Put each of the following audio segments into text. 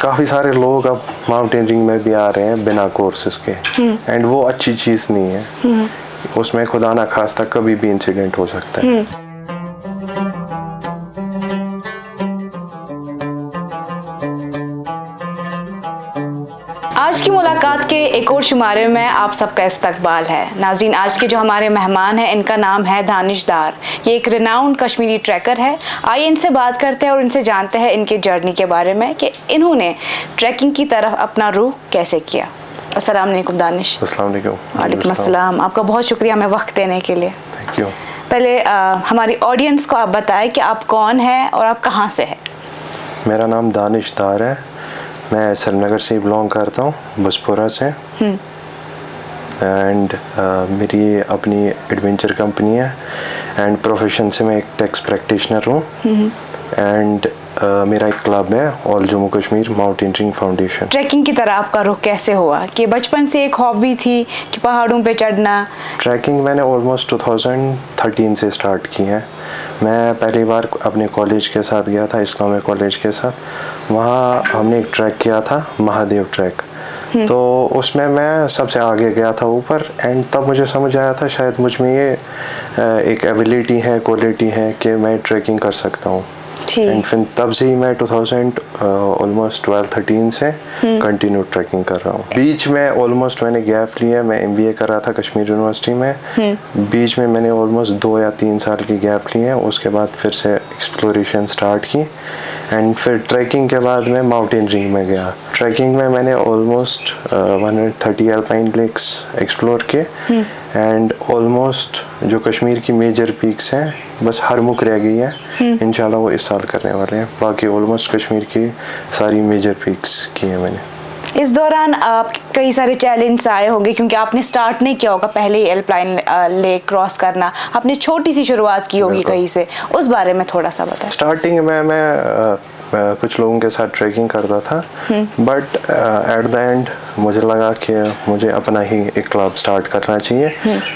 काफ़ी सारे लोग अब माउंटेनियरिंग में भी आ रहे हैं बिना कोर्सेज के, एंड वो अच्छी चीज़ नहीं है। उसमें खुदा ना खास्ता कभी भी इंसिडेंट हो सकता है। आज की मुलाकात के एक और शुमारे में आप सबका इस्तकबाल है। नाज़रीन, आज के जो हमारे मेहमान हैं इनका नाम है दानिश डार। ये एक रिनाउंड कश्मीरी ट्रैकर है। आइए इनसे बात करते हैं और इनसे जानते हैं इनके जर्नी के बारे में कि इन्होंने ट्रैकिंग की तरफ अपना रुख कैसे किया। अस्सलाम वालेकुम दानिश। अस्सलाम वालेकुम। वालेकुम अस्सलाम। आपका बहुत शुक्रिया हमें वक्त देने के लिए। Thank you. पहले हमारी ऑडियंस को आप बताएं कि आप कौन हैं और आप कहाँ से हैं। मेरा नाम दानिश डार है। मैं श्रीनगर से बिलोंग करता हूँ, बसपुरा से। एंड मेरी अपनी एडवेंचर कंपनी है एंड प्रोफेशन से मैं एक टैक्स प्रैक्टिशनर हूँ। एंड मेरा एक क्लब है all Jammu Kashmir mountaineering foundation. Trekking की तरह आपका रुख कैसे हुआ कि बचपन से एक हॉबी थी कि पहाड़ों पे चढ़ना? ट्रैकिंग मैंने ऑलमोस्ट 2013 से स्टार्ट की है। मैं पहली बार अपने कॉलेज के साथ गया था, इस्लामिक कॉलेज के साथ। वहाँ हमने एक ट्रैक किया था, महादेव ट्रैक। तो उसमें मैं सबसे आगे गया था ऊपर, एंड तब मुझे समझ आया था शायद मुझ में ये एक एबिलिटी है, क्वालिटी है कि मैं ट्रैकिंग कर सकता हूँ। एंड फिर तब से ही मैं 2000 12-13 से कंटिन्यू ट्रैकिंग कर रहा हूँ। बीच में ऑलमोस्ट मैंने गैप लिया। मैं MBA कर रहा था कश्मीर यूनिवर्सिटी में। बीच में मैंने ऑलमोस्ट 2 या 3 साल की गैप ली है। उसके बाद फिर से एक्सप्लोरेशन स्टार्ट की, एंड फिर ट्रैकिंग के बाद मैं माउंटेनियरिंग में गया। ट्रैकिंग में मैंने ऑलमोस्ट 130 अल्पाइन लेक्स एक्सप्लोर किए, एंड ऑलमोस्ट जो कश्मीर की मेजर पीक्स हैं बस हरमुख रह गई है। इंशाल्लाह वो इस साल करने वाले हैं। बाकी ऑलमोस्ट कश्मीर की सारी मेजर पीक्स की हैं मैंने। इस दौरान आप कई सारे चैलेंज आए होंगे क्योंकि आपने स्टार्ट नहीं किया होगा पहले ही अल्पाइन लेक क्रॉस करना। आपने छोटी सी शुरुआत की होगी कहीं से, उस बारे में थोड़ा सा बताएं। स्टार्टिंग में मैं कुछ लोगों के साथ ट्रैकिंग करता था, बट एट द एंड मुझे लगा कि मुझे अपना ही एक क्लब स्टार्ट करना चाहिए।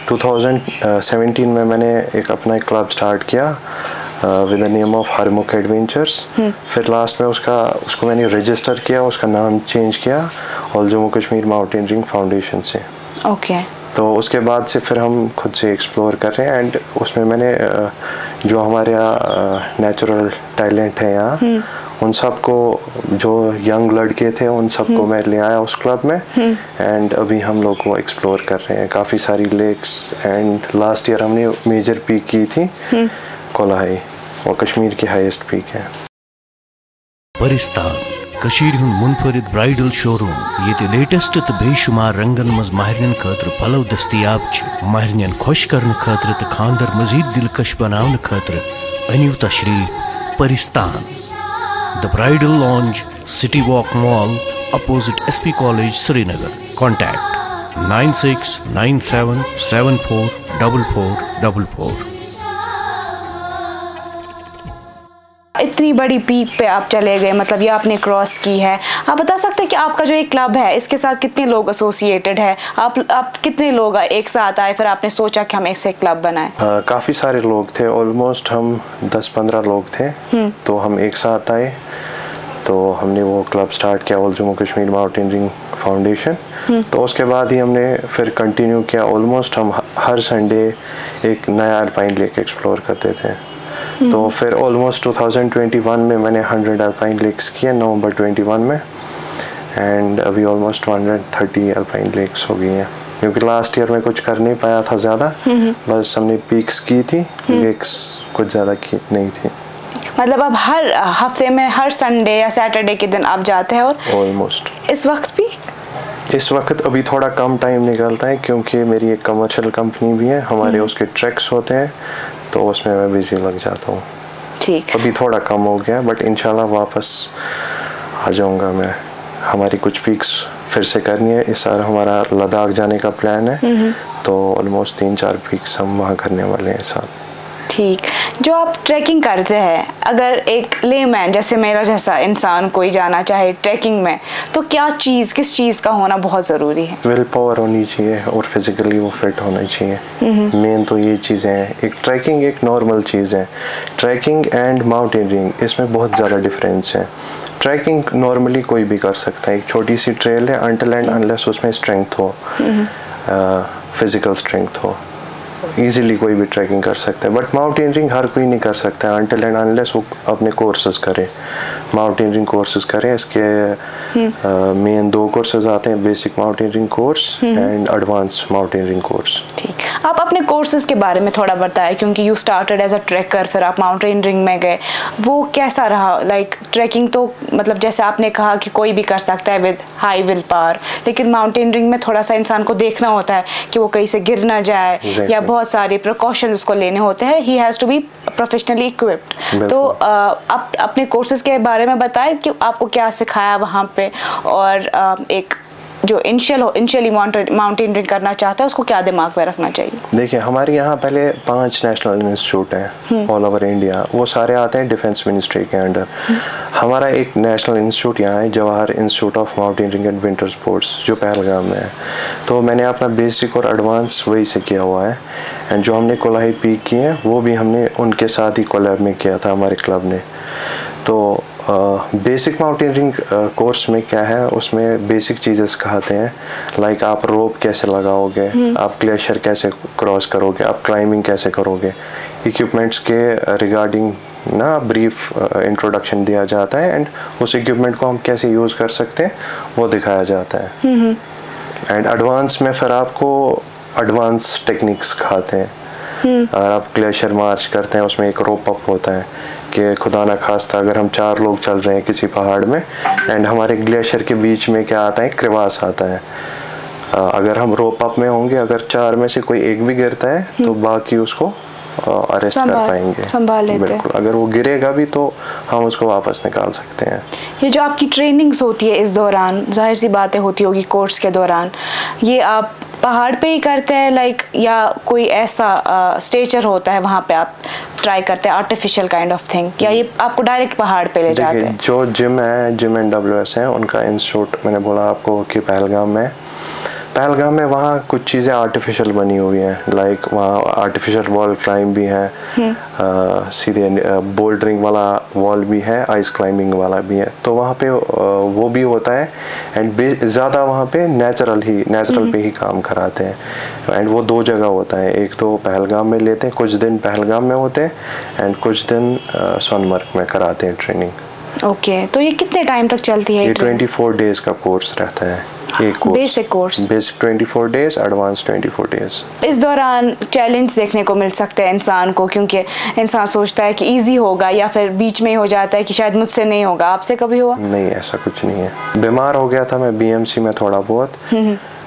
2017 में मैंने एक अपना एक क्लब स्टार्ट किया with the name of Harmukh adventures. फिर लास्ट में उसको मैंने रजिस्टर किया, उसका नाम चेंज किया all Jammu Kashmir mountaineering foundation से। ओके। तो उसके बाद से फिर हम खुद से एक्सप्लोर कर रहे हैं, एंड उसमें मैंने जो हमारे यहाँ नेचुरल टैलेंट है यहाँ, उन सबको, जो यंग लड़के थे उन सबको मैं ले आया उस क्लब में, एंड अभी हम लोग वो एक्सप्लोर कर रहे हैं काफ़ी सारी लेक्स। एंड लास्ट ईयर हमने मेजर पीक की थी कोलाहाई, वो कश्मीर की हाईएस्ट पीक है। परिस्तान कशीर हुन मुनफरिद ब्राइडल शोरूम ये लेटेस्ट तो बेशुमार रंगन मज महरन खतर पलव दस्तियाब महरन खुश करने खतर तो खानदर मजीद दिलकश बनाने खतर अनिव तशरीफ Paristan the bridal lounge city walk mall opposite SP college Srinagar. Contact 9697744444। इतनी बड़ी पीक पे आप चले गए, मतलब ये आपने क्रॉस की है। आप बता सकते हैं कि आपका जो एक क्लब है इसके साथ कितने लोग एसोसिएटेड है? आप कितने लोग एक साथ आए, फिर आपने सोचा कि हम ऐसे क्लब बनाएं? काफ़ी सारे लोग थे, ऑलमोस्ट हम 10-15 लोग थे। तो हम एक साथ आए, तो हमने वो क्लब स्टार्ट किया all Jammu Kashmir mountaineering foundation. तो उसके बाद ही हमने फिर कंटिन्यू किया। ऑलमोस्ट हम हर संडे एक नया अल्पाइन लेक एक्सप्लोर करते थे। तो फिर ऑलमोस्ट 2021 में मैंने 100 अल्पाइन लेक्स किए, नवंबर 21 में। एंड अभी ऑलमोस्ट 130 अल्पाइन लेक्स हो गई हैं, क्योंकि लास्ट ईयर में कुछ कर नहीं पाया था ज़्यादा। बस हमने पीक्स की थी, लेक्स कुछ ज़्यादा की नहीं थी। मतलब अब हर हफ्ते में हर संडे या सैटरडे के दिन आप जाते हैं? और ऑलमोस्ट इस वक्त भी? इस वक्त अभी थोड़ा कम टाइम निकलता है, क्योंकि मेरी एक कमर्शियल कंपनी भी है, हमारे उसके ट्रैक्स होते हैं, तो उसमें मैं बिजी लग जाता हूँ। ठीक। अभी थोड़ा कम हो गया, बट इंशाल्लाह वापस आ जाऊँगा मैं। हमारी कुछ पीक्स फिर से करनी है। इस साल हमारा लद्दाख जाने का प्लान है, तो ऑलमोस्ट 3-4 पीक्स हम वहाँ करने वाले हैं इस साल। ठीक, जो आप ट्रैकिंग करते हैं, अगर एक लेमैन जैसे मेरा जैसा इंसान कोई जाना चाहे ट्रैकिंग में, तो क्या चीज़, किस चीज़ का होना बहुत ज़रूरी है? विल पावर होनी चाहिए और फिजिकली वो फिट होना चाहिए। मेन तो ये चीज़ें हैं। एक ट्रैकिंग एक नॉर्मल चीज़ है, ट्रैकिंग एंड माउंटेनियरिंग इसमें बहुत ज़्यादा डिफरेंस है। ट्रैकिंग नॉर्मली कोई भी कर सकता है, एक छोटी सी ट्रेल है, अनटिल एंड अनलेस उसमें स्ट्रेंथ हो, फिजिकल स्ट्रेंथ हो, इजीली कोई भी ट्रैकिंग कर सकता है। बट माउंटेनियरिंग हर कोई नहीं कर सकता है अनटिल एंड अनलेस वो अपने कोर्सेज करे, माउंटेनियरिंग कोर्सेज करें। इसके मेन 2 कोर्सेज आते हैं, basic mountaineering course and advance mountaineering course. ठीक, आप अपने कोर्सेज के बारे में थोड़ा बताएं, क्योंकि you started as a trekker, फिर आप माउंटेनियरिंग में गए, वो कैसा रहा? लाइक ट्रैकिंग तो मतलब जैसे आपने कहा कि कोई भी कर सकता है विद हाई विल पावर, लेकिन माउंटेनियरिंग में थोड़ा सा इंसान को देखना होता है कि वो कहीं से गिर ना जाए, या बहुत सारे प्रिकॉशंस को लेने होते हैं। He has to be professionally equipped. तो आप अपने कोर्सेज के बारे में बताएं कि आपको क्या सिखाया वहाँ पे, और एक जो इनिशियली माउंटेनियरिंग करना चाहता है उसको क्या दिमाग में रखना चाहिए? देखिए, हमारे यहाँ पहले 5 नेशनल इंस्टीट्यूट हैं ऑल ओवर इंडिया, वो सारे आते हैं डिफेंस मिनिस्ट्री के अंडर। हमारा एक नेशनल इंस्टीट्यूट यहाँ है, Jawahar institute of mountaineering and winter sports, जो पहलगाम में है। तो मैंने अपना बेसिक और एडवांस वही से किया हुआ है, एंड जो हमने कोलाही पीक की है वो भी हमने उनके साथ ही कोलैब में किया था हमारे क्लब ने। तो बेसिक माउंटेनियरिंग कोर्स में क्या है, उसमें बेसिक चीज़ें सिखाते हैं, लाइक आप रोप कैसे लगाओगे, आप ग्लेशियर कैसे क्रॉस करोगे, आप क्लाइंबिंग कैसे करोगे, इक्विपमेंट्स के रिगार्डिंग ना ब्रीफ इंट्रोडक्शन दिया जाता है, एंड उस इक्विपमेंट को हम कैसे यूज़ कर सकते हैं वो दिखाया जाता है। एंड एडवांस में फिर आपको एडवांस टेक्निक्स सिखाते हैं। अगर आप ग्लेशियर मार्च करते हैं, उसमें एक रोप अप होता है कि खुदा ना खास्ता अगर हम 4 लोग चल रहे हैं किसी पहाड़ में, एंड हमारे ग्लेशियर के बीच में क्या आता है, क्रेवास आता है। अगर हम रोप अप में होंगे, अगर 4 में से कोई एक भी गिरता है तो बाकी उसको अरेस्ट कर पाएंगे, संभाल लेते हैं। बिल्कुल, अगर वो गिरेगा भी तो हम उसको वापस निकाल सकते हैं। ये जो आपकी ट्रेनिंग्स होती है इस दौरान, जाहिर सी बातें होती होगी कोर्स के दौरान, ये आप पहाड़ पे ही करते हैं लाइक, या कोई ऐसा स्टेचर होता है वहाँ पे आप ट्राई करते हैं आर्टिफिशियल काइंड ऑफ थिंग, या ये आपको डायरेक्ट पहाड़ पे ले जाते हैं? जो जिम है, जिम एंड WS है, उनका इंस्टीट्यूट मैंने बोला आपको कि पहलगाम में वहाँ कुछ चीज़ें आर्टिफिशियल बनी हुई हैं, लाइक वहाँ आर्टिफिशियल वॉल क्लाइंब भी है, सीधे बोल्डरिंग वाला वॉल भी है, आइस क्लाइंबिंग वाला भी है। तो वहाँ पे वो भी होता है, एंड ज़्यादा वहाँ पे नेचुरल पे ही काम कराते हैं। एंड वो 2 जगह होता है, एक तो पहलगाम में लेते हैं, कुछ दिन पहलगाम में होते हैं, एंड कुछ दिन सोनमर्ग में कराते हैं ट्रेनिंग। ओके, तो ये कितने टाइम तक चलती है? ये 24 डेज का कोर्स रहता है, एक course, basic 24 days, advance 24 days. इस दौरान चैलेंज देखने को मिल सकते हैं इंसान को, क्योंकि इंसान सोचता है कि इजी होगा, या फिर बीच में ही हो जाता है कि शायद मुझसे नहीं होगा। आपसे कभी हुआ? नहीं, ऐसा कुछ नहीं है। बीमार हो गया था मैं BMC में थोड़ा बहुत,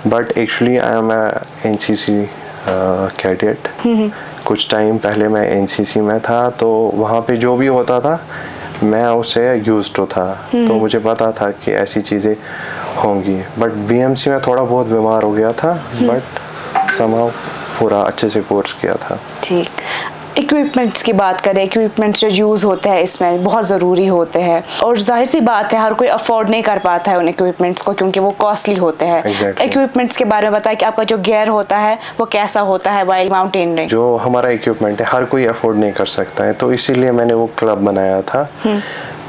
but actually I am NCC cadet. कुछ टाइम पहले मैं NCC में था, तो वहाँ पे जो भी होता था मैं उससे यूज्ड टू था, तो मुझे पता था कि ऐसी चीज़ें होंगी। बट BMC में थोड़ा बहुत बीमार हो गया था, बट समहाउ पूरा अच्छे से कोर्स किया था। ठीक, इक्विपमेंट्स की बात करें, इक्विपमेंट्स जो यूज़ होते हैं इसमें बहुत ज़रूरी होते हैं, और जाहिर सी बात है हर कोई अफोर्ड नहीं कर पाता है उन इक्विपमेंट्स को, क्योंकि वो कॉस्टली होते हैं। इक्विपमेंट्स के बारे में बताएं कि आपका जो गियर होता है वो कैसा होता है वाइल माउंटेनियरिंग? जो हमारा इक्विपमेंट है हर कोई अफोर्ड नहीं कर सकता है, तो इसीलिए मैंने वो क्लब बनाया था।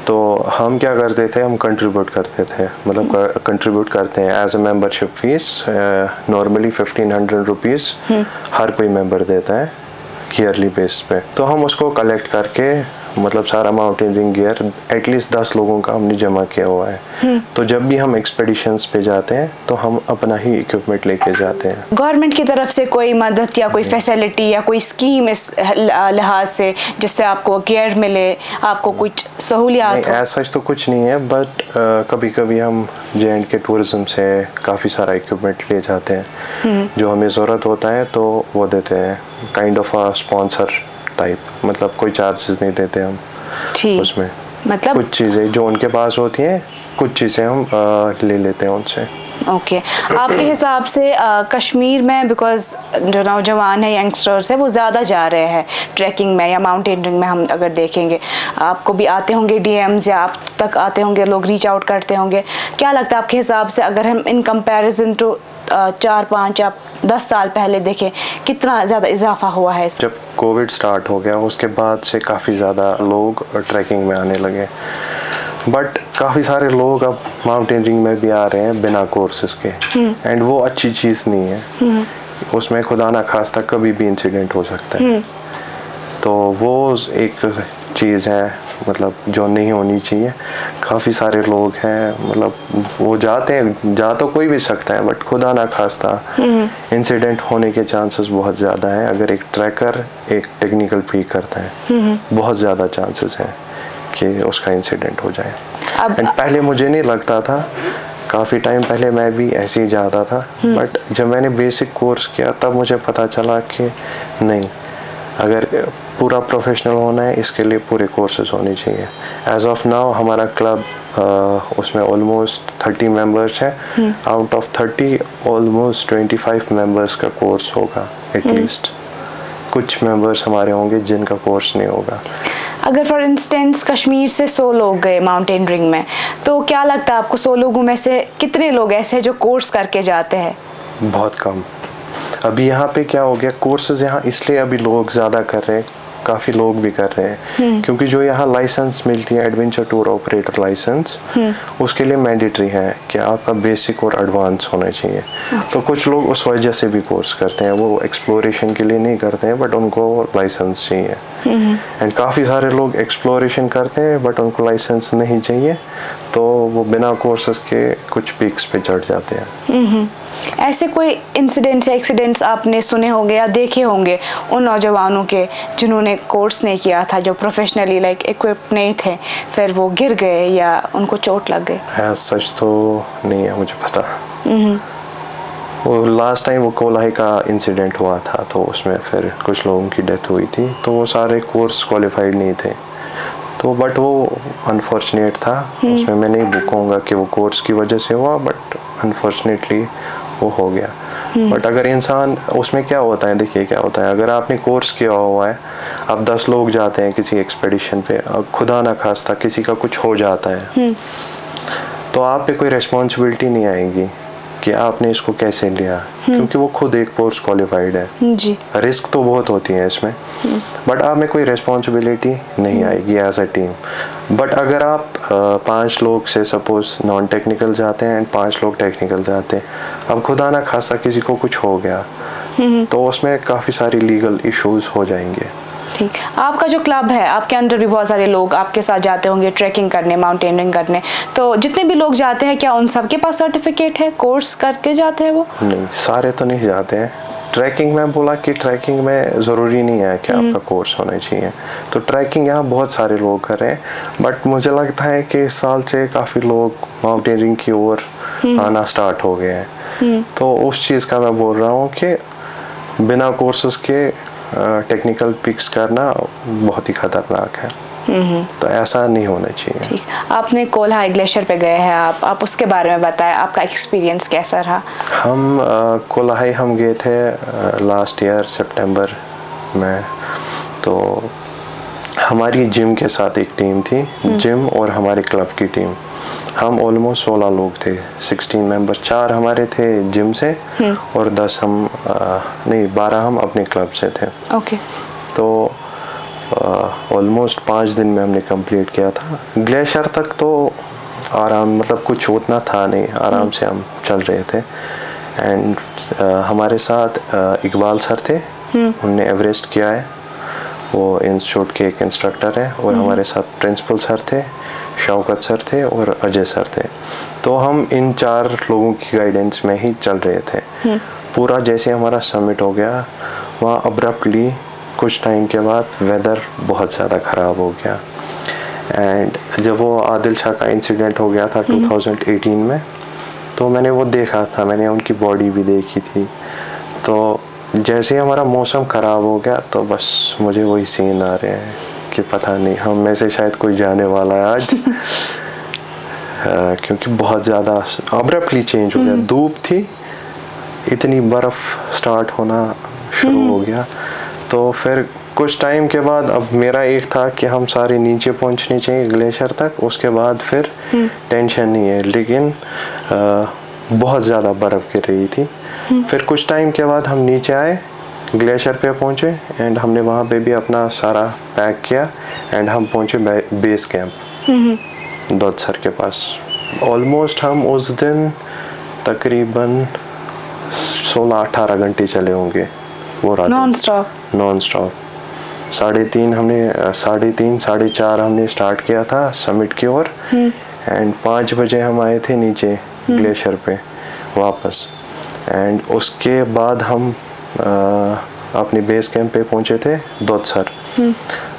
तो हम क्या करते थे, हम कंट्रीब्यूट करते थे, मतलब कंट्रीब्यूट करते हैं as a membership fee. Normally 1500 rupees हर कोई मेंबर देता है ईयरली बेस पे। तो हम उसको कलेक्ट करके, मतलब सारा माउंटेनियरिंग गियर एटलीस्ट 10 लोगों का हमने जमा किया हुआ है। तो जब भी हम एक्सपेडिशंस पे जाते हैं तो हम अपना ही इक्विपमेंट लेके जाते हैं। गवर्नमेंट की तरफ से कोई मदद या कोई फैसिलिटी या कोई स्कीम इस लिहाज से जिससे आपको गियर मिले, आपको कुछ सहूलियात? ऐसा तो कुछ नहीं है, बट कभी कभी हम J&K टूरिज्म से काफ़ी सारा इक्विपमेंट ले जाते हैं, जो हमें ज़रूरत होता है तो वो देते हैं, kind of a sponsor type, मतलब कोई चार्जेस नहीं देते हम उसमें। मतलब कुछ चीज़ें जो उनके पास होती हैं, कुछ चीज़ें हम ले लेते हैं उनसे। ओके आपके हिसाब से कश्मीर में बिकॉज जो नौजवान है यंगस्टर्स है वो ज़्यादा जा रहे हैं ट्रैकिंग में या माउंटेनियरिंग में, हम अगर देखेंगे आपको भी आते होंगे डीएम्स या आप तक आते होंगे, लोग रीच आउट करते होंगे, क्या लगता है आपके हिसाब से अगर हम इन कंपैरिजन टू 4, 5 या 10 साल पहले देखें कितना ज़्यादा इजाफा हुआ है? जब कोविड स्टार्ट हो गया उसके बाद से काफ़ी ज़्यादा लोग ट्रैकिंग में आने लगे, बट काफ़ी सारे लोग अब माउंटेनियरिंग में भी आ रहे हैं बिना कोर्सेज के, एंड वो अच्छी चीज़ नहीं है। उसमें खुदा ना खास्ता कभी भी इंसिडेंट हो सकता है, तो वो एक चीज़ है मतलब जो नहीं होनी चाहिए। काफ़ी सारे लोग हैं मतलब वो जाते हैं, जा तो कोई भी सकता है, बट खुदा ना खास्ता इंसिडेंट होने के चांसेस बहुत ज़्यादा हैं। अगर एक ट्रैकर एक टेक्निकल पीक करता है बहुत ज़्यादा चांसेस हैं कि उसका इंसिडेंट हो जाए। एंड पहले मुझे नहीं लगता था, काफ़ी टाइम पहले मैं भी ऐसे ही जाता था, बट जब मैंने बेसिक कोर्स किया तब मुझे पता चला कि नहीं, अगर पूरा प्रोफेशनल होना है इसके लिए पूरे कोर्सेज होने चाहिए। एज ऑफ नाउ हमारा क्लब उसमें ऑलमोस्ट 30 मेंबर्स हैं, आउट ऑफ 30 ऑलमोस्ट 25 मेंबर्स का कोर्स होगा एटलीस्ट। कुछ मेंबर्स हमारे होंगे जिनका कोर्स नहीं होगा। अगर फॉर इंस्टेंस कश्मीर से 100 लोग गए माउंटेनियरिंग में, तो क्या लगता है आपको 100 लोगों में से कितने लोग ऐसे हैं जो कोर्स करके जाते हैं? बहुत कम। अभी यहाँ पे क्या हो गया, कोर्सेज यहाँ इसलिए अभी लोग ज़्यादा कर रहे हैं, काफ़ी लोग भी कर रहे हैं, क्योंकि जो यहाँ लाइसेंस मिलती है एडवेंचर टूर ऑपरेटर लाइसेंस, उसके लिए मैंडेटरी है कि आपका बेसिक और एडवांस होना चाहिए। तो कुछ लोग उस वजह से भी कोर्स करते हैं, वो एक्सप्लोरेशन के लिए नहीं करते हैं बट उनको लाइसेंस चाहिए। एंड काफ़ी सारे लोग एक्सप्लोरेशन करते हैं बट उनको लाइसेंस नहीं चाहिए, तो वो बिना कोर्सेज के कुछ पीक्स पे चढ़ जाते हैं। ऐसे कोई इंसिडेंट्स या एक्सीडेंट्स आपने सुने होंगे या देखे होंगे उन नौजवानों के जिन्होंने कोर्स नहीं किया था, जो प्रोफेशनली लाइक इक्विप्ड नहीं थे, फिर वो गिर गए या उनको चोट लग गई? हाँ, सच तो नहीं है मुझे पता। वो लास्ट टाइम वो कोलाही का इंसिडेंट हुआ था, तो उसमें फिर कुछ लोगों की डेथ हुई थी, तो वो सारे कोर्स क्वालिफाइड नहीं थे, तो बट वो अनफॉर्चुनेट था। उसमें मैं नहीं कहूँगा कि वो कोर्स की वजह से हुआ, बट अनफॉर्चुनेटली वो हो गया। बट अगर इंसान उसमें क्या होता है, देखिए क्या होता है, अगर आपने कोर्स किया हुआ है, अब 10 लोग जाते हैं किसी एक्सपेडिशन पे, अब खुदा ना खास्ता किसी का कुछ हो जाता है, तो आप पे कोई रिस्पॉन्सिबिलिटी नहीं आएगी कि आपने इसको कैसे लिया, क्योंकि वो खुद एक कोर्स क्वालिफाइड है जी। रिस्क तो बहुत होती है इसमें, बट आप में कोई रिस्पॉन्सिबिलिटी नहीं आएगी एज अ टीम। बट अगर आप 5 लोग से सपोज नॉन टेक्निकल जाते हैं एंड 5 लोग टेक्निकल जाते हैं, अब खुदा ना खासा किसी को कुछ हो गया तो उसमें काफ़ी सारी लीगल इश्यूज हो जाएंगे। ठीक, आपका जो क्लब है, आपके अंदर भी बहुत सारे लोग आपके साथ जाते होंगे ट्रैकिंग करने, माउंटेनियरिंग करने, तो जितने भी लोग जाते हैं क्या उन सब के पास सर्टिफिकेट है, कोर्स करके जाते हैं वो? नहीं, सारे तो नहीं जाते हैं। ट्रैकिंग में बोला कि ट्रैकिंग में ज़रूरी नहीं है कि आपका कोर्स होना चाहिए, तो ट्रैकिंग यहाँ बहुत सारे लोग कर रहे हैं, बट मुझे लगता है कि इस साल से काफ़ी लोग माउंटेनियरिंग की ओर आना स्टार्ट हो गए हैं। तो उस चीज़ का मैं बोल रहा हूँ कि बिना कोर्सेज के टेक्निकल पिक्स करना बहुत ही खतरनाक है, तो ऐसा नहीं होना चाहिए। ठीक, आपने कोलाही ग्लेशियर पे गए हैं आप उसके बारे में बताएं, आपका एक्सपीरियंस कैसा रहा? हम कोलाही हम गए थे लास्ट ईयर सितंबर में, तो हमारी जिम के साथ एक टीम थी, जिम और हमारे क्लब की टीम, हम ऑलमोस्ट 16 लोग थे, 16 मेंबर, 4 हमारे थे जिम से और 10 हम नहीं 12 हम अपने क्लब से थे। ओके। तो ऑलमोस्ट 5 दिन में हमने कंप्लीट किया था। ग्लेशियर तक तो आराम, मतलब कुछ उतना था नहीं, आराम से हम चल रहे थे। एंड हमारे साथ इकबाल सर थे, उनने एवरेस्ट किया है, वो इंस्टीट्यूट के एक इंस्ट्रक्टर हैं, और हमारे साथ प्रिंसिपल सर थे, शौकत सर थे और अजय सर थे। तो हम इन 4 लोगों की गाइडेंस में ही चल रहे थे। पूरा जैसे हमारा समिट हो गया, वहाँ अब्रप्टली कुछ टाइम के बाद वेदर बहुत ज़्यादा ख़राब हो गया। एंड जब वो आदिल शाह का इंसिडेंट हो गया था 2018 में, तो मैंने वो देखा था, मैंने उनकी बॉडी भी देखी थी। तो जैसे ही हमारा मौसम ख़राब हो गया, तो बस मुझे वही सीन आ रहे हैं कि पता नहीं हम में से शायद कोई जाने वाला है आज। क्योंकि बहुत ज़्यादा अब्रप्टली चेंज हो गया। धूप थी, इतनी बर्फ़ स्टार्ट होना शुरू हो गया। तो फिर कुछ टाइम के बाद अब मेरा एक था कि हम सारे नीचे पहुंचने चाहिए ग्लेशियर तक, उसके बाद फिर टेंशन नहीं है। लेकिन बहुत ज़्यादा बर्फ़ गिर रही थी। फिर कुछ टाइम के बाद हम नीचे आए, ग्लेशियर पे पहुंचे एंड हमने वहाँ पे भी अपना सारा पैक किया एंड हम पहुंचे बेस कैंप दौदसर के पास। ऑलमोस्ट हम उस दिन तकरीबन 16-18 घंटे चले होंगे वो रात, नॉन स्टॉप। 3:30 साढ़े 4 हमने स्टार्ट किया था समिट की ओर एंड 5 बजे हम आए थे नीचे ग्लेशियर पे वापस। एंड उसके बाद हम अपनी बेस कैंप पे पहुंचे थे दौदसर।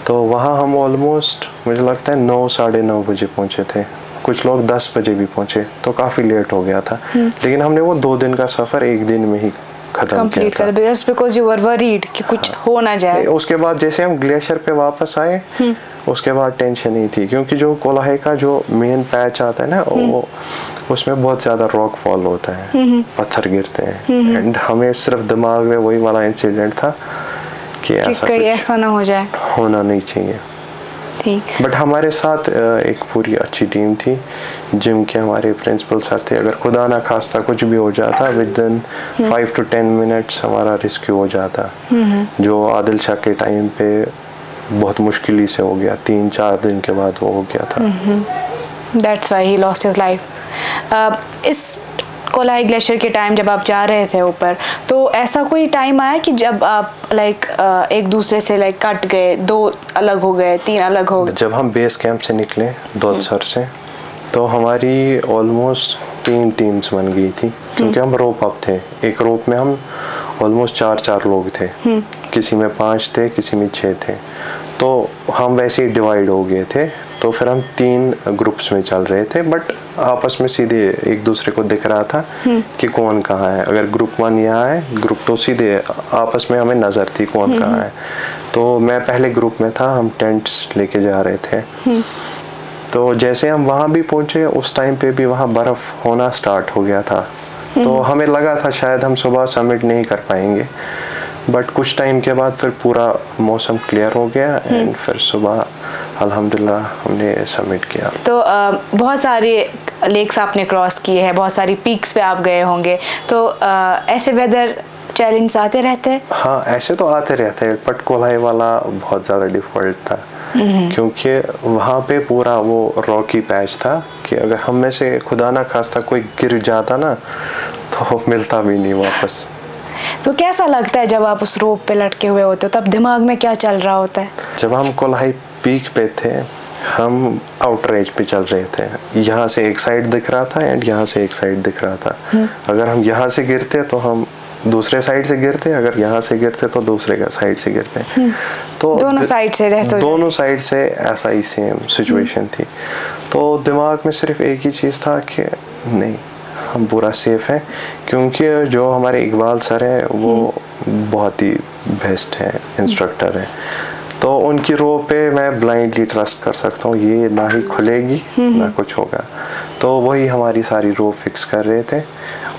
तो वहाँ हम ऑलमोस्ट मुझे लगता है 9-9:30 बजे पहुंचे थे। कुछ लोग 10 बजे भी पहुंचे, तो काफ़ी लेट हो गया था। लेकिन हमने वो 2 दिन का सफ़र 1 दिन में ही खत्म किया था। बिकॉज़ यू वर वरीड कि कुछ हो ना जाए। उसके बाद जैसे हम ग्लेशियर पे वापस आए, उसके बाद टेंशन नहीं थी, क्योंकि जो कोलाहे का जो मेन पैच आता है ना, वो उसमें बहुत ज़्यादा रॉक फॉल होता है, पत्थर गिरते हैं। एंड हमें सिर्फ दिमाग में वही वाला इंसिडेंट था कि ऐसा ना हो जाए, होना नहीं चाहिए। बट हमारे साथ एक पूरी अच्छी टीम थी। जिम के हमारे प्रिंसिपल सर थे। अगर खुदा ना खास्ता कुछ भी हो जाता, विद इन 5 to 10 मिनट्स हमारा रेस्क्यू हो जाता, जो आदिल शाह के टाइम पे बहुत मुश्किल से हो गया। 3-4 दिन के बाद वो हो गया था। That's why he lost his life. इस कोलाही ग्लेशियर के टाइम जब आप जा रहे थे ऊपर, तो ऐसा कोई टाइम आया कि जब आप एक दूसरे से कट गए, 2 अलग हो गए, 3 अलग हो गए? जब हम बेस कैंप से निकले दौदसर से, तो हमारी ऑलमोस्ट 3 टीम्स बन गई थी, क्योंकि हम रोप अप थे। एक रोप में हम ऑलमोस्ट 4 लोग थे, किसी में 5 थे, किसी में 6 थे। तो हम वैसे ही डिवाइड हो गए थे। तो फिर हम 3 ग्रुप्स में चल रहे थे, बट आपस में सीधे एक दूसरे को दिख रहा था कि कौन कहाँ है। अगर ग्रुप 1 यहाँ है, ग्रुप 2 सीधे आपस में हमें नज़र थी कौन कहाँ है। तो मैं पहले ग्रुप में था, हम टेंट्स लेके जा रहे थे। तो जैसे हम वहाँ भी पहुँचे, उस टाइम पे भी वहाँ बर्फ़ होना स्टार्ट हो गया था। तो हमें लगा था शायद हम सुबह समिट नहीं कर पाएंगे, बट कुछ टाइम के बाद फिर पूरा मौसम क्लियर हो गया एंड फिर सुबह अल्हम्दुलिल्लाह हमने समिट किया। तो बहुत सारे लेक्स आपने क्रॉस किए हैं, बहुत सारी पीक्स पे आप गए होंगे, तो ऐसे वेदर चैलेंज आते रहते हैं? हाँ, ऐसे तो आते रहते हैं, बट कोलाही वाला बहुत ज़्यादा डिफ़ॉल्ट था, क्योंकि वहाँ पे पूरा वो रॉकी पैच था कि अगर हम में से खुदा ना खास्ता कोई गिर जाता ना, तो मिलता भी नहीं वापस। तो कैसा लगता है जब आप उस रोप पे लटके हुए होते हो, तब दिमाग में क्या चल रहा होता है? जब हम कोलाही पीक पे थे, हम आउटर एज पे चल रहे थे। यहाँ से एक साइड दिख रहा था एंड यहाँ से एक साइड दिख रहा था। अगर हम यहाँ से गिरते तो हम दूसरे साइड से गिरते, अगर यहाँ से गिरते तो दूसरे का साइड से गिरते। तो दोनों साइड से रहते, दोनों साइड से ऐसा ही सेम सिचुएशन थी। तो दिमाग में सिर्फ एक ही चीज़ था कि नहीं, हम पूरा सेफ हैं, क्योंकि जो हमारे इकबाल सर हैं वो बहुत ही बेस्ट हैं, इंस्ट्रक्टर हैं। तो उनकी रो पे मैं ब्लाइंडली ट्रस्ट कर सकता हूँ, ये ना ही खुलेगी ना कुछ होगा। तो वही हमारी सारी रो फिक्स कर रहे थे।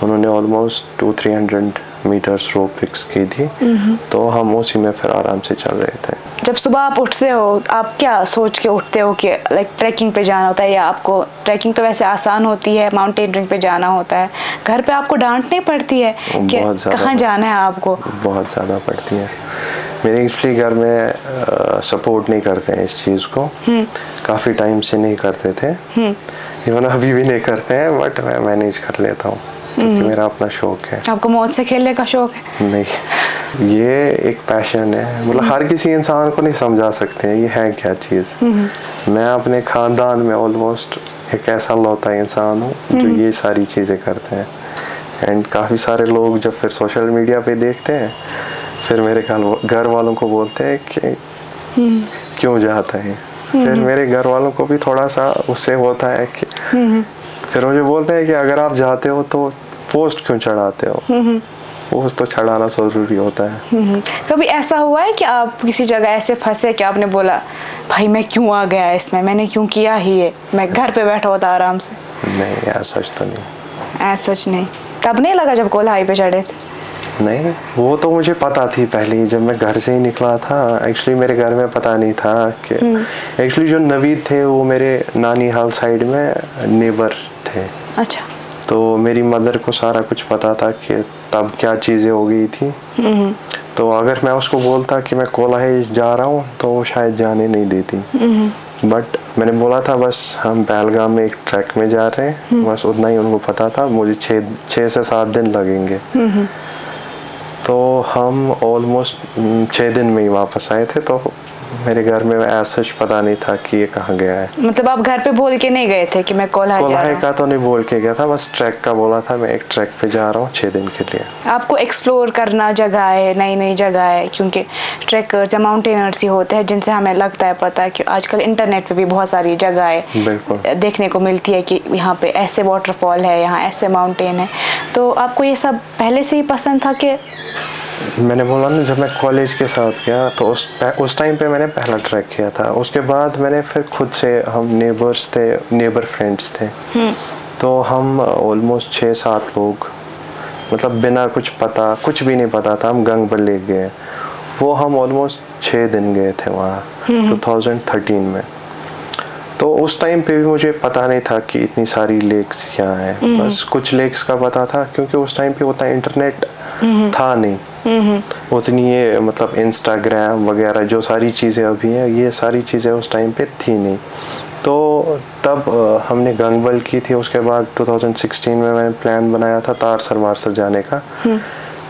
उन्होंने ऑलमोस्ट 200-300 मीटर्स रो फिक्स की थी, तो हम उसी में फिर आराम से चल रहे थे। जब सुबह आप उठते हो, आप क्या सोच के उठते हो कि ट्रैकिंग पे जाना होता है, या आपको ट्रैकिंग तो वैसे आसान होती है, माउंटेनियरिंग पे जाना होता है, घर पे आपको डांटनी पड़ती है कि कहाँ जाना है आपको? बहुत ज़्यादा पड़ती है। मेरे इसलिए घर में सपोर्ट नहीं करते हैं इस चीज़ को, काफ़ी टाइम से नहीं करते थे, इवन अभी भी नहीं करते हैं, बट मैं मैनेज कर लेता हूँ क्योंकि मेरा अपना शौक है। आपको मौत से खेलने का शौक है? नहीं, ये एक पैशन है, मतलब हर किसी इंसान को नहीं समझा सकते हैं ये है क्या चीज़। मैं अपने ख़ानदान में ऑलमोस्ट एक ऐसा लौता इंसान हूँ जो ये सारी चीज़ें करते हैं। एंड काफ़ी सारे लोग जब फिर सोशल मीडिया पे देखते हैं, फिर मेरे घर वालों को बोलते हैं कि क्यों जाता है। फिर मेरे घर वालों को भी थोड़ा सा उससे होता है कि फिर मुझे बोलते हैं कि अगर आप जाते हो तो पोस्ट क्यों चढ़ाते हो। पोस्ट तो चढ़ाना ज़रूरी होता है। कभी ऐसा हुआ है कि आप किसी जगह ऐसे फंसे कि आपने बोला भाई मैं क्यों आ गया इसमें, मैंने क्यों किया ही है, मैं घर पे बैठा होता आराम से? नहीं, ऐसा सच तो नहीं। ऐसा सच नहीं, तब नहीं लगा जब कोल्हाई पे चढ़े थे? नहीं, वो तो मुझे पता थी पहले ही, जब मैं घर से ही निकला था। एक्चुअली मेरे घर में पता नहीं था कि एक्चुअली जो नवीद थे वो मेरे नानी हाल साइड में नेबर थे। अच्छा। तो मेरी मदर को सारा कुछ पता था कि तब क्या चीज़ें हो गई थी। तो अगर मैं उसको बोलता कि मैं कोल्हाई जा रहा हूँ तो वो शायद जाने नहीं देती। बट मैंने बोला था बस हम पहलगाम में एक ट्रैक में जा रहे हैं, बस उतना ही उनको पता था। मुझे 6 से 7 दिन लगेंगे। तो हम ऑलमोस्ट 6 दिन में ही वापस आए थे। तो मेरे घर में ऐसा पता नहीं था कि ये कहाँ गया है। मतलब आप घर पे बोल के नहीं गए थे कि मैं कोल्हाई का तो नहीं बोल के गया था, बस ट्रैक का बोला था, मैं एक ट्रैक पे जा रहा हूँ 6 दिन के लिए। आपको एक्सप्लोर करना जगह है, नई नई जगह है, क्योंकि ट्रैकर्स या माउंटेनर्स ही होते हैं जिनसे हमें लगता है पता है कि आजकल इंटरनेट पे भी बहुत सारी जगह है देखने को मिलती है कि यहाँ पे ऐसे वाटरफॉल है, यहाँ ऐसे माउंटेन है। तो आपको ये सब पहले से ही पसंद था कि? मैंने बोला ना, जब मैं कॉलेज के साथ गया तो उस टाइम पे मैंने पहला ट्रैक किया था। उसके बाद मैंने फिर खुद से, हम नेबर फ्रेंड्स थे, तो हम ऑलमोस्ट 6-7 लोग, मतलब बिना कुछ भी नहीं पता था, हम गंगबल लेक गए। वो हम ऑलमोस्ट 6 दिन गए थे वहाँ 2013 में। तो उस टाइम पे भी मुझे पता नहीं था कि इतनी सारी लेक्स यहाँ हैं। बस कुछ लेक्स का पता था, क्योंकि उस टाइम पे उतना इंटरनेट था नहीं, उतनी ये मतलब इंस्टाग्राम वगैरह जो सारी चीज़ें अभी हैं, ये सारी चीज़ें उस टाइम पे थी नहीं। तो तब हमने गंगबल की थी। उसके बाद 2016 में मैंने प्लान बनाया था तारसर मारसर जाने का।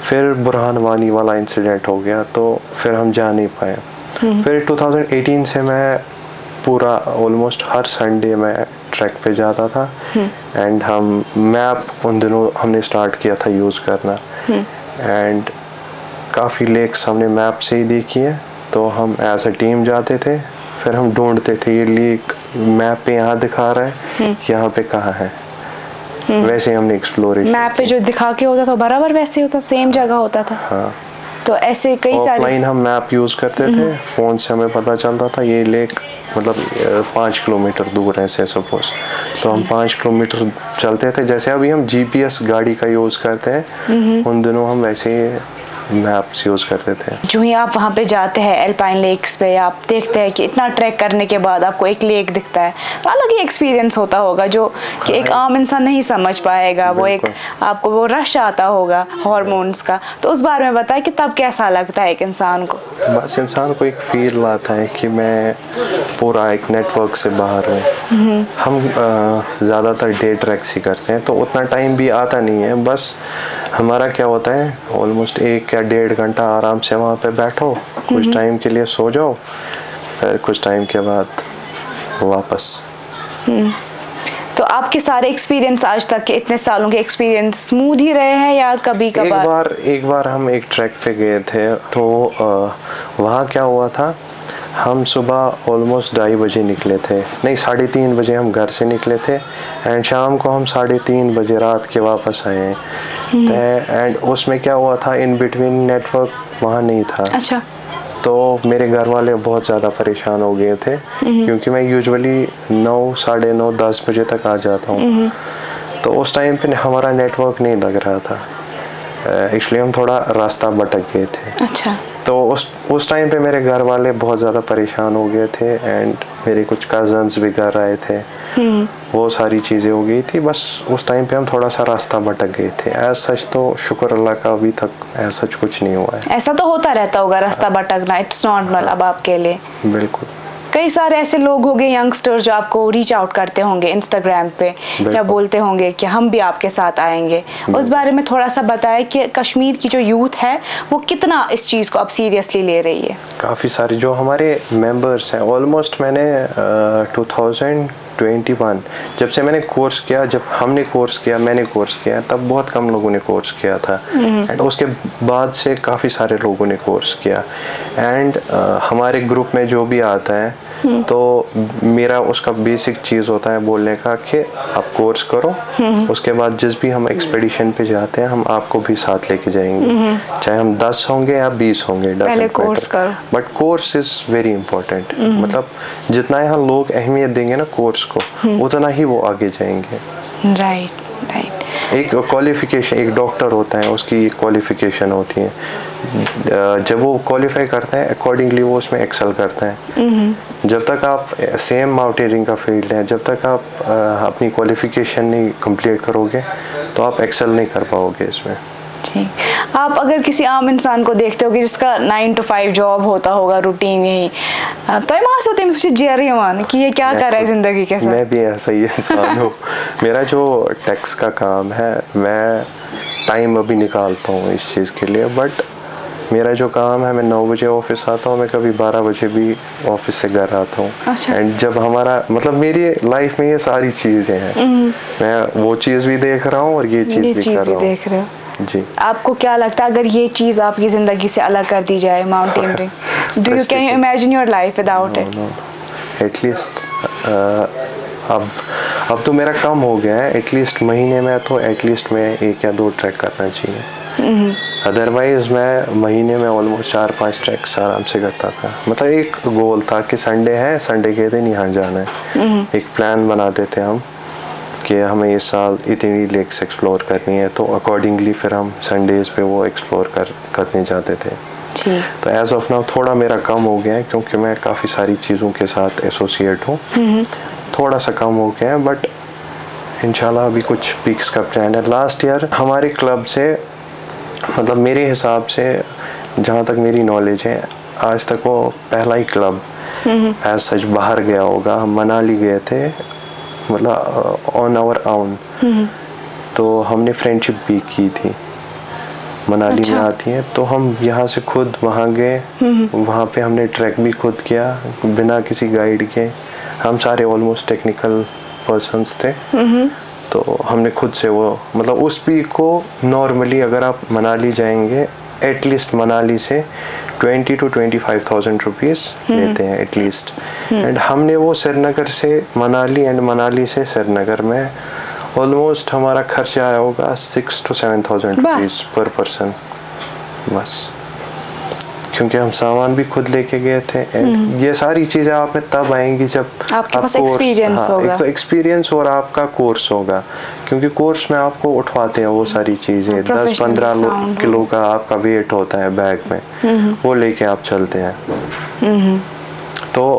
फिर बुरहान वानी वाला इंसिडेंट हो गया, तो फिर हम जा नहीं पाए। फिर 2018 से मैं पूरा ऑलमोस्ट हर संडे में ट्रैक पे जाता था। एंड हम मैप उन दिनों हमने स्टार्ट किया था यूज़ करना। एंड काफ़ी लेक्स हमने मैप से ही देखी है। तो हम एज अ टीम जाते थे, फिर हम ढूंढते थे ये लेक मैप पे यहाँ दिखा रहा है, यहाँ पे कहाँ है। वैसे हमने एक्सप्लोरेशन, मैप पे जो दिखा के होता था बराबर वैसे होता, सेम जगह होता था। हाँ। तो ऐसे कई सारे ऑफलाइन हम मैप यूज़ करते थे, फ़ोन से हमें पता चलता था ये लेक मतलब 5 किलोमीटर दूर है से सपोज। तो हम 5 किलोमीटर चलते थे, जैसे अभी हम GPS गाड़ी का यूज़ करते हैं, उन दिनों हम वैसे मैप्स यूज़ करते थे। जो ही आप वहाँ पे जाते हैं एल्पाइन लेक्स पे, आप देखते हैं कि इतना ट्रैक करने के बाद आपको एक लेक दिखता है, तो अलग ही एक्सपीरियंस होता होगा जो कि एक आम इंसान नहीं समझ पाएगा। वो एक आपको वो रश आता होगा हार्मोन्स का। तो उस बारे में बताएं कि तब कैसा लगता है एक इंसान को? बस इंसान को एक फील आता है कि मैं पूरा एक नेटवर्क से बाहर हूँ। हम ज़्यादातर डे ट्रैक्स ही करते हैं, तो उतना टाइम भी आता नहीं है। बस हमारा क्या होता है, ऑलमोस्ट 1 या 1.5 घंटा आराम से वहाँ पे बैठो, कुछ टाइम के लिए सो जाओ, फिर कुछ टाइम के बाद वापस। तो आपके सारे एक्सपीरियंस आज तक के इतने सालों के एक्सपीरियंस स्मूथ ही रहे हैं या कभी कभार? एक बार हम एक ट्रैक पे गए थे, तो वहाँ क्या हुआ था, हम सुबह ऑलमोस्ट 2:30 बजे निकले थे, नहीं 3:30 बजे हम घर से निकले थे। एंड शाम को हम 3:30 बजे रात के वापस आए हैं। एंड उसमें क्या हुआ था, इन बिटवीन नेटवर्क वहाँ नहीं था। अच्छा। तो मेरे घर वाले बहुत ज़्यादा परेशान हो गए थे, क्योंकि मैं यूजुअली 9, 9:30, 10 बजे तक आ जाता हूँ। तो उस टाइम पे हमारा नेटवर्क नहीं लग रहा था। एक्चुअली हम थोड़ा रास्ता भटक गए थे। अच्छा। तो उस टाइम पे मेरे घर वाले बहुत ज़्यादा परेशान हो गए थे। एंड मेरे कुछ कज़न्स भी घर आए थे, वो सारी चीज़ें हो गई थी। बस उस टाइम पे हम थोड़ा सा रास्ता भटक गए थे। एज सच तो शुक्र अल्लाह का अभी तक एज सच कुछ नहीं हुआ है। ऐसा तो होता रहता होगा रास्ता भटकना, इट्स नॉर्मल अब आपके लिए। बिल्कुल। कई सारे ऐसे लोग होंगे यंगस्टर जो आपको रीच आउट करते होंगे इंस्टाग्राम पे, या बोलते होंगे कि हम भी आपके साथ आएंगे। उस बारे में थोड़ा सा बताएं कि कश्मीर की जो यूथ है वो कितना इस चीज़ को अब सीरियसली ले रही है। काफ़ी सारे जो हमारे मेंबर्स हैं, ऑलमोस्ट मैंने 2021 जब से मैंने कोर्स किया, जब हमने कोर्स किया, मैंने कोर्स किया, तब बहुत कम लोगों ने कोर्स किया था। एंड उसके बाद से काफ़ी सारे लोगों ने कोर्स किया। एंड हमारे ग्रुप में जो भी आता है, तो मेरा उसका बेसिक चीज़ होता है बोलने का कि आप कोर्स करो, उसके बाद जिस भी हम एक्सपेडिशन पे जाते हैं हम आपको भी साथ लेके जाएंगे, चाहे हम 10 होंगे या 20 होंगे। पहले कोर्स करो। But course is very important. मतलब जितना यहाँ लोग अहमियत देंगे ना कोर्स को, उतना ही वो आगे जाएंगे। Right right. एक क्वालिफिकेशन, एक डॉक्टर होता है उसकी क्वालिफिकेशन होती है, जब वो क्वालिफाई करता है अकॉर्डिंगली वो उसमें एक्सेल करता है। जब तक आप सेम माउंटेनियरिंग का फील्ड है, जब तक आप अपनी क्वालिफिकेशन नहीं कंप्लीट करोगे तो आप एक्सेल नहीं कर पाओगे इसमें। ठीक। आप अगर किसी आम इंसान को देखते हो कि जिसका 9 to 5 जॉब होता होगा, रूटीन यही, तो मास होते हैं सोचे जी रही मान कि ये क्या कर रहा है ज़िंदगी के साथ। मैं भी ऐसा ही इंसान हूँ। मेरा जो टैक्स का काम है, मैं टाइम अभी निकालता हूँ इस चीज़ के लिए, बट मेरा जो काम है, मैं 9 बजे ऑफिस आता हूँ, मैं कभी 12 बजे भी ऑफिस से घर आता हूँ। अच्छा। एंड जब हमारा मतलब मेरी लाइफ में ये सारी चीज़ें हैं, मैं वो चीज़ भी देख रहा हूँ और ये चीज़ भी कर रहा हूँ। देख रहे हो जी। आपको क्या लगता है अगर ये चीज़ आपकी ज़िंदगी से अलग कर दी जाए, mountaineering, do you can you imagine your life without it? At least अब तो मेरा कम हो गया है, एटलीस्ट महीने में तो एटलीस्ट मैं 1 या 2 ट्रैक करना चाहिए। अदरवाइज मैं महीने में ऑलमोस्ट 4-5 ट्रैक्स आराम से करता था। मतलब एक गोल था कि संडे है, संडे के दिन यहाँ जाना है। एक प्लान बनाते थे हम कि हमें इस साल इतनी लेक्स एक्सप्लोर करनी है, तो अकॉर्डिंगली फिर हम संडेज़ पे वो एक्सप्लोर करने जाते थे। तो एज ऑफ नाउ थोड़ा मेरा कम हो गया है क्योंकि मैं काफ़ी सारी चीज़ों के साथ एसोसिएट हूँ, थोड़ा सा कम हो गया है, बट इंशाल्लाह अभी कुछ पीक्स का प्लान है। लास्ट ईयर हमारे क्लब से, मतलब मेरे हिसाब से जहाँ तक मेरी नॉलेज है, आज तक वो पहला ही क्लब एज सच बाहर गया होगा। हम मनाली गए थे, मतलब ऑन आवर ओन, तो हमने फ्रेंडशिप भी की थी। मनाली में आती है, तो हम यहाँ से खुद वहाँ गए, वहाँ पे हमने ट्रैक भी खुद किया बिना किसी गाइड के। हम सारे ऑलमोस्ट टेक्निकल पर्सन्स थे, तो हमने खुद से वो, मतलब उस पीक को नॉर्मली अगर आप मनाली जाएंगे, एटलीस्ट मनाली से 20 to 25,000 रुपीज़ लेते हैं एटलीस्ट। एंड हमने वो श्रीनगर से मनाली एंड मनाली से श्रीनगर में ऑलमोस्ट हमारा खर्चा आया होगा 6 to 7,000 रुपीज़ पर पर्सन बस, क्योंकि हम सामान भी खुद लेके गए थे। एंड ये सारी चीज़ें आप में तब आएंगी जब आपके पास एक्सपीरियंस होगा। एक तो एक्सपीरियंस और आपका कोर्स होगा, क्योंकि कोर्स में आपको उठवाते हैं वो सारी चीज़ें। 10-15 किलो का आपका वेट होता है बैग में, वो लेके आप चलते हैं। तो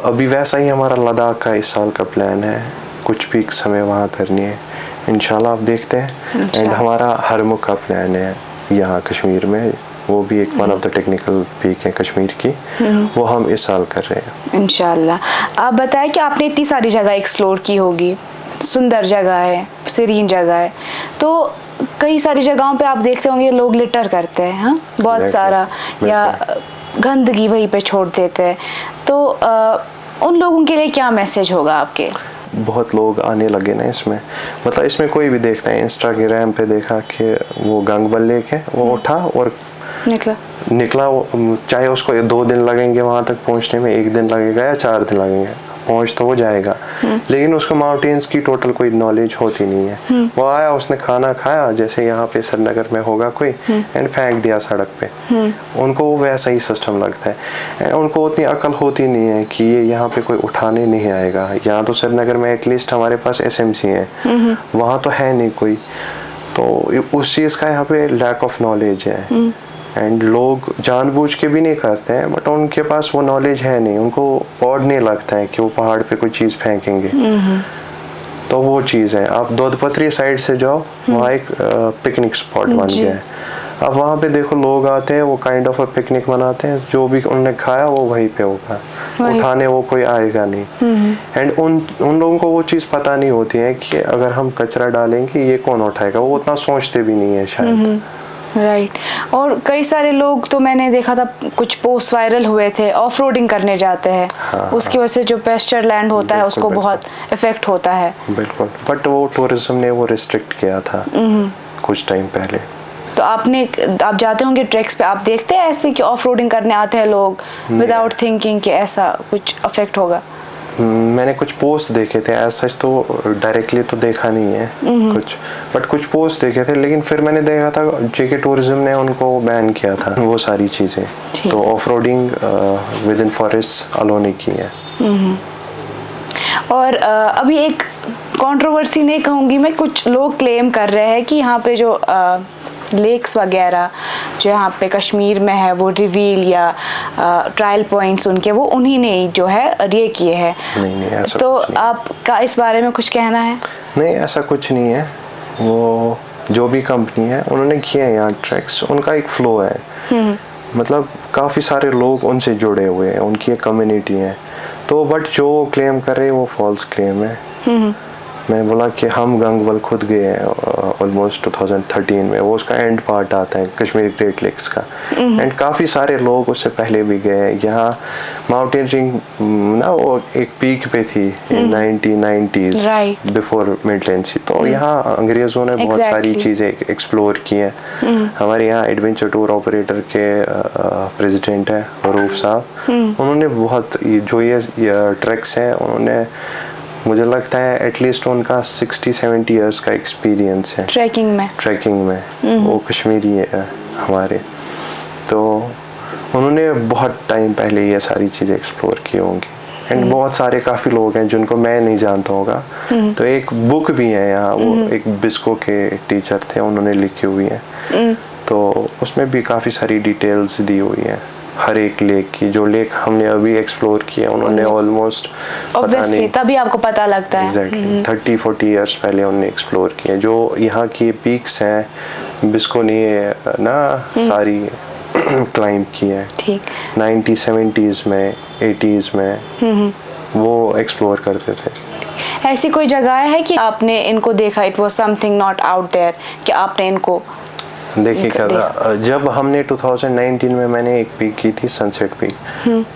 अभी वैसा ही हमारा लद्दाख का इस साल का प्लान है, कुछ पीक्स हमें वहाँ करनी है इंशाल्लाह, आप देखते हैं। एंड हमारा हरमुख का प्लान है यहाँ कश्मीर में, वो भी एक one of the technical peak है कश्मीर की, वो हम इस साल कर रहे हैं इंशाल्लाह। आप बताएं कि आपने इतनी सारी जगह एक्सप्लोर की होगी, सुंदर जगह है, सीरीन जगह है, तो कई सारी जगहों पे आप देखते होंगे लोग लिटर करते हैं, हाँ, बहुत सारा, या गंदगी वहीं पे छोड़ देते हैं, तो उन लोगों के लिए क्या मैसेज होगा आपके? बहुत लोग आने लगे ना इसमें, मतलब इसमें कोई भी देखता है, इंस्टाग्राम पे देखा कि वो गंगबल लेक है, वो उठा और निकला, चाहे उसको 2 दिन लगेंगे वहाँ तक पहुँचने में, 1 दिन लगेगा या 4 दिन लगेंगे, पहुँच तो वो जाएगा, लेकिन उसको माउंटेन्स की टोटल कोई नॉलेज होती नहीं है। वो आया, उसने खाना खाया जैसे यहाँ पे श्रीनगर में होगा कोई, एंड फेंक दिया सड़क पे। उनको वैसा ही सिस्टम लगता है, उनको उतनी अकल होती नहीं है कि ये यहाँ पे कोई उठाने नहीं आएगा। यहाँ तो श्रीनगर में एटलीस्ट हमारे पास SMC है, वहाँ तो है नहीं कोई, तो उस चीज़ का यहाँ पे लैक ऑफ नॉलेज है। एंड लोग जानबूझ के भी नहीं करते हैं, बट उनके पास वो नॉलेज है नहीं, उनको ऑड नहीं लगता है कि वो पहाड़ पे कोई चीज़ फेंकेंगे। तो वो चीज़ है, आप दोदपत्री साइड से जाओ, वहाँ एक पिकनिक स्पॉट बन गया है। अब वहाँ पे देखो लोग आते हैं, वो काइंड ऑफ पिकनिक मनाते हैं, जो भी उन्होंने खाया वो वहीं पे होगा, उठाने वो कोई आएगा नहीं। एंड उन लोगों को वो चीज़ पता नहीं होती है कि अगर हम कचरा डालेंगे ये कौन उठाएगा, वो उतना सोचते भी नहीं है शायद। राइट। और कई सारे लोग, तो मैंने देखा था कुछ पोस्ट वायरल हुए थे, ऑफ रोडिंग करने जाते हैं, उसकी वजह से जो पेस्चर लैंड होता है उसको बहुत इफेक्ट होता है। बिल्कुल, बट वो टूरिज्म ने वो रिस्ट्रिक्ट किया था कुछ टाइम पहले। तो आप जाते होंगे ट्रैक्स पे, आप देखते हैं ऐसे कि ऑफ रोडिंग करने आते हैं लोग विदाउट थिंकिंग कि ऐसा कुछ इफेक्ट होगा? मैंने कुछ पोस्ट देखे थे, ऐसा तो डायरेक्टली तो देखा नहीं है कुछ, बट कुछ पोस्ट देखे थे, लेकिन फिर मैंने देखा था JK टूरिज्म ने उनको बैन किया था वो सारी चीज़ें, तो off roading within forest allowed नहीं की है। और अभी एक कंट्रोवर्सी नहीं कहूँगी मैं, कुछ लोग क्लेम कर रहे हैं कि यहाँ पे जो लेक्स वगैरह जो यहाँ पे कश्मीर में है वो रिवील या ट्रायल पॉइंट्स उनके वो उन्हीं ने जो है ये किए हैं। नहीं ऐसा तो कुछ नहीं। आपका इस बारे में कुछ कहना है? नहीं ऐसा कुछ नहीं है, वो जो भी कंपनी है उन्होंने किए हैं यहाँ ट्रैक्स, उनका एक फ्लो है, मतलब काफ़ी सारे लोग उनसे जुड़े हुए हैं, उनकी एक कम्युनिटी है। तो बट जो क्लेम कर रहे हैं वो फॉल्स क्लेम है। मैंने बोला कि हम गंगबल खुद गए हैं ऑलमोस्ट 2013 में, वो उसका एंड पार्ट आता है कश्मीर ग्रेट लेक्स का, एंड काफ़ी सारे लोग उससे पहले भी गए हैं। यहाँ माउंटेनियरिंग ना वो एक पीक पे थी 1990s बिफोर मिडलैंड, तो यहाँ अंग्रेज़ों ने बहुत सारी चीज़ें एक्सप्लोर की हैं। हमारे यहाँ एडवेंचर टूर ऑपरेटर के प्रेसिडेंट है रूफ साहब, उन्होंने बहुत जो ये ट्रैक्स हैं उन्होंने, मुझे लगता है एटलीस्ट उनका 60-70 इयर्स का एक्सपीरियंस है ट्रैकिंग में। वो कश्मीरी है हमारे, तो उन्होंने बहुत टाइम पहले ये सारी चीज़ें एक्सप्लोर की होंगी, एंड बहुत सारे काफ़ी लोग हैं जिनको मैं नहीं जानता होगा। तो एक बुक भी है यहाँ, वो एक बिस्को के टीचर थे, उन्होंने लिखी हुई है, तो उसमें भी काफ़ी सारी डिटेल्स दी हुई हैं हर एक लेक की। जो लेक हमने अभी एक्सप्लोर किया उन्होंने ऑलमोस्ट ऑब्वियसली तभी आपको पता लगता है एग्जैक्टली 30-40 इयर्स पहले उन्होंने एक्सप्लोर किया। जो यहाँ की पीक्स हैं बिस्को ने ना सारी क्लाइंब की है, ठीक 1970s में 80s में वो एक्सप्लोर करते थे। ऐसी कोई जगह है कि आपने इनको देखा, it was something not out there, कि आपने इनको देखिए क्या था, जब हमने 2019 में मैंने एक पीक की थी सनसेट पीक,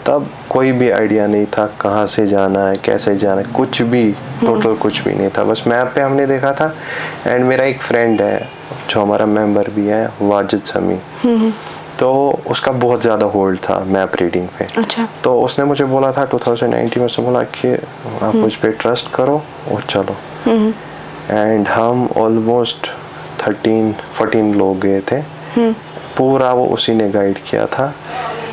तब कोई भी आइडिया नहीं था कहाँ से जाना है कैसे जाना है, कुछ भी टोटल कुछ भी नहीं था, बस मैप पे हमने देखा था। एंड मेरा एक फ्रेंड है जो हमारा मेंबर भी है वाजिद समी, तो उसका बहुत ज़्यादा होल्ड था मैप रीडिंग पे। अच्छा। तो उसने मुझे बोला था 2019 में, उसने बोला कि आप मुझ पर ट्रस्ट करो और चलो। एंड हम ऑलमोस्ट 13-14 लोग गए थे, पूरा वो उसी ने गाइड किया था।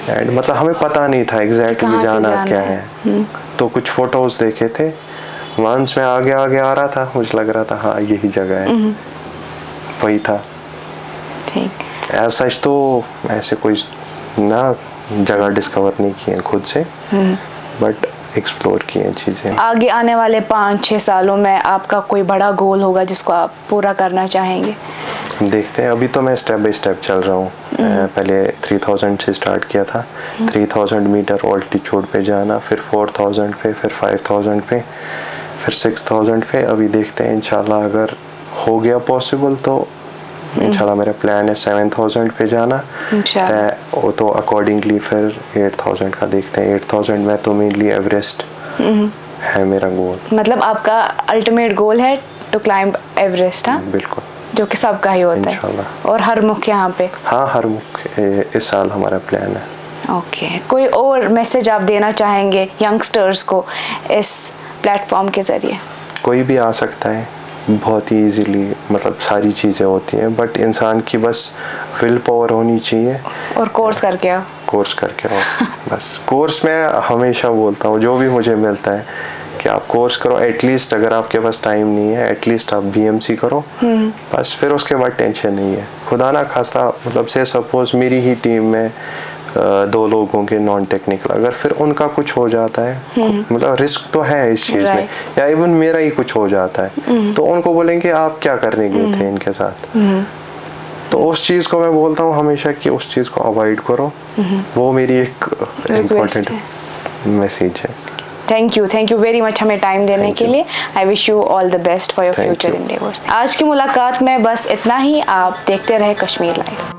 एंड मतलब हमें पता नहीं था एग्जैक्टली जाना क्या है, तो कुछ फोटोज देखे थे, वंस में आगे आगे आ रहा था, मुझे लग रहा था हाँ यही जगह है, वही था। ठीक। ऐसा तो ऐसे कोई ना जगह डिस्कवर नहीं की है खुद से, बट एक्सप्लोर किए हैं चीज़ें। आगे आने वाले 5-6 सालों में आपका कोई बड़ा गोल होगा जिसको आप पूरा करना चाहेंगे? देखते हैं, अभी तो मैं स्टेप बाय स्टेप चल रहा हूँ। पहले 3000 से स्टार्ट किया था, 3000 मीटर ऑल्टीट्यूड पे जाना, फिर 4000 पे, फिर 5000 पे, फिर 6000 पे। अभी देखते हैं इंशाल्लाह अगर हो गया पॉसिबल तो इंशाल्लाह मेरा प्लान है 7000 पे जाना, तो अकॉर्डिंगली फिर 8000 का देखते हैं। 8000 में तो मेनली एवरेस्ट है मेरा गोल। मतलब आपका अल्टीमेट गोल है टू क्लाइंब एवरेस्ट? हाँ बिल्कुल, जो कि सबका ही होता है। और हर मुख यहाँ पे? हाँ हर मुख इस साल हमारा प्लान है। ओके, कोई और मैसेज आप देना चाहेंगे यंगस्टर्स को इस प्लेटफॉर्म के जरिए? कोई भी आ सकता है बहुत ही इजीली, मतलब सारी चीज़ें होती हैं, बट इंसान की बस विल पावर होनी चाहिए और कोर्स करके आओ। कोर्स करके आओ बस। कोर्स में हमेशा बोलता हूँ, जो भी मुझे मिलता है कि आप कोर्स करो, एटलीस्ट अगर आपके पास टाइम नहीं है एटलीस्ट आप BMC करो, बस फिर उसके बाद टेंशन नहीं है। खुदा ना खास्ता मतलब से सपोज मेरी ही टीम में 2 लोग होंगे नॉन टेक्निकल, अगर फिर उनका कुछ हो जाता है, मतलब रिस्क तो है इस चीज़ में, या इवन मेरा ही कुछ हो जाता है, तो उनको बोलेंगे आप क्या करने गए थे इनके साथ। तो उस चीज़ को मैं बोलता हूँ हमेशा कि उस चीज़ को अवॉइड करो, वो मेरी एक इम्पोर्टेंट मैसेज है। थैंक यू वेरी मच हमें टाइम देने के लिए। I wish you all the best for your future endeavours. आज की मुलाकात में बस इतना ही। आप देखते रहे कश्मीर लाइव।